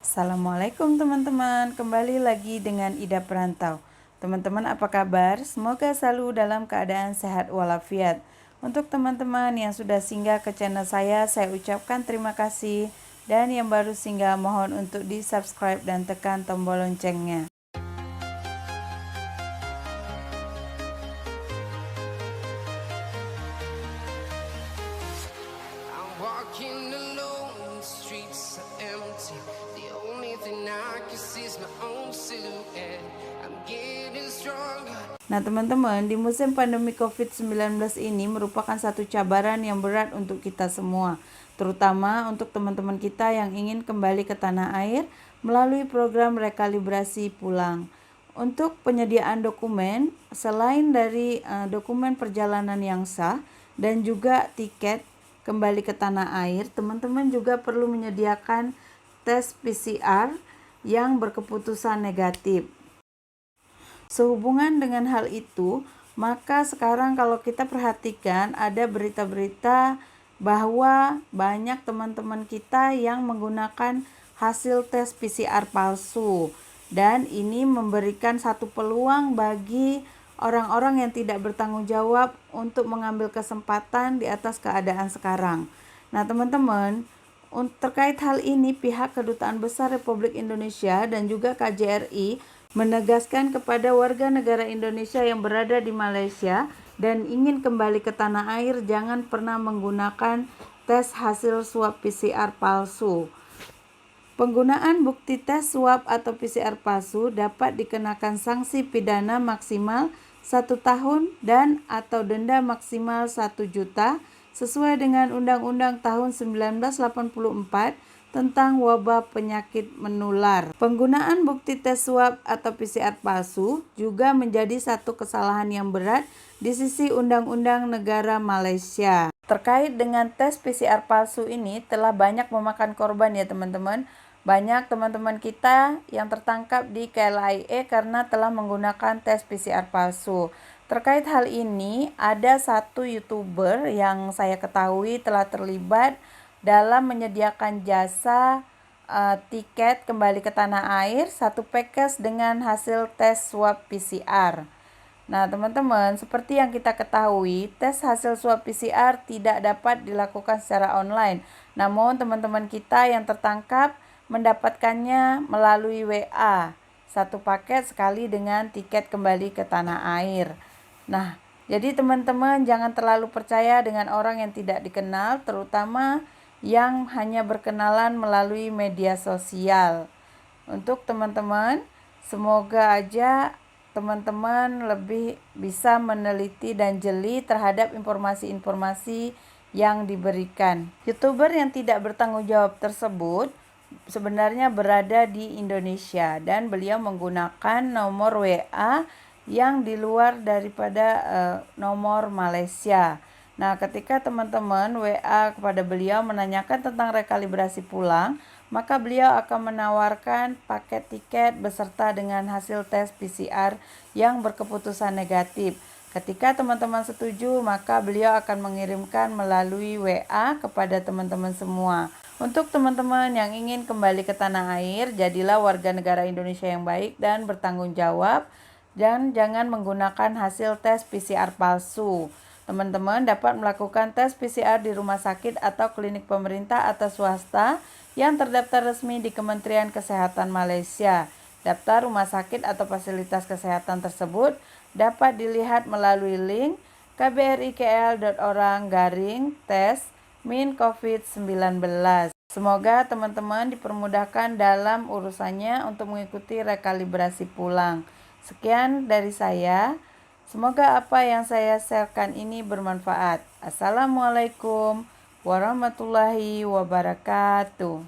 Assalamualaikum teman-teman, kembali lagi dengan Ida Perantau. Teman-teman apa kabar? Semoga selalu dalam keadaan sehat walafiat. Untuk teman-teman yang sudah singgah ke channel saya ucapkan terima kasih. Dan yang baru singgah mohon untuk di subscribe dan tekan tombol loncengnya. Walking alone, the streets are empty. The only thing I can see is my own silhouette. I'm getting stronger. Nah teman-teman, di musim pandemi COVID-19 ini merupakan satu cabaran yang berat untuk kita semua, terutama untuk teman-teman kita yang ingin kembali ke tanah air melalui program rekalibrasi pulang. Untuk penyediaan dokumen, selain dari dokumen perjalanan yang sah dan juga tiket kembali ke tanah air, teman-teman juga perlu menyediakan tes PCR yang berkeputusan negatif. Sehubungan dengan hal itu, maka sekarang kalau kita perhatikan ada berita-berita bahwa banyak teman-teman kita yang menggunakan hasil tes PCR palsu, dan ini memberikan satu peluang bagi orang-orang yang tidak bertanggung jawab untuk mengambil kesempatan di atas keadaan sekarang. Nah teman-teman, terkait hal ini pihak Kedutaan Besar Republik Indonesia dan juga KJRI menegaskan kepada warga negara Indonesia yang berada di Malaysia dan ingin kembali ke tanah air jangan pernah menggunakan tes hasil swab PCR palsu. Penggunaan bukti tes swab atau PCR palsu dapat dikenakan sanksi pidana maksimal 1 tahun dan atau denda maksimal 1 juta sesuai dengan Undang-Undang tahun 1984 tentang wabah penyakit menular. Penggunaan bukti tes swab atau PCR palsu juga menjadi satu kesalahan yang berat di sisi Undang-Undang negara Malaysia. Terkait dengan tes PCR palsu ini telah banyak memakan korban ya teman-teman. Banyak teman-teman kita yang tertangkap di KLIA karena telah menggunakan tes PCR palsu. Terkait hal ini, ada satu YouTuber yang saya ketahui telah terlibat dalam menyediakan jasa tiket kembali ke tanah air, satu package dengan hasil tes swab PCR. Nah teman-teman, seperti yang kita ketahui, tes hasil swab PCR tidak dapat dilakukan secara online. Namun teman-teman kita yang tertangkap mendapatkannya melalui WA, satu paket sekali dengan tiket kembali ke tanah air. Nah, jadi teman-teman jangan terlalu percaya dengan orang yang tidak dikenal, terutama yang hanya berkenalan melalui media sosial. Untuk teman-teman, semoga aja teman-teman lebih bisa meneliti dan jeli terhadap informasi-informasi yang diberikan. YouTuber yang tidak bertanggung jawab tersebut sebenarnya berada di Indonesia dan beliau menggunakan nomor WA yang di luar daripada nomor Malaysia. Nah, ketika teman-teman WA kepada beliau menanyakan tentang rekalibrasi pulang, maka beliau akan menawarkan paket tiket beserta dengan hasil tes PCR yang berkeputusan negatif. Ketika teman-teman setuju, maka beliau akan mengirimkan melalui WA kepada teman-teman semua. Untuk teman-teman yang ingin kembali ke tanah air, jadilah warga negara Indonesia yang baik dan bertanggung jawab, dan jangan menggunakan hasil tes PCR palsu. Teman-teman dapat melakukan tes PCR di rumah sakit atau klinik pemerintah atau swasta yang terdaftar resmi di Kementerian Kesehatan Malaysia. Daftar rumah sakit atau fasilitas kesehatan tersebut dapat dilihat melalui link kbrikl.org/tes-COVID-19. Semoga teman-teman dipermudahkan dalam urusannya untuk mengikuti rekalibrasi pulang. Sekian dari saya. Semoga apa yang saya sharekan ini bermanfaat. Assalamualaikum warahmatullahi wabarakatuh.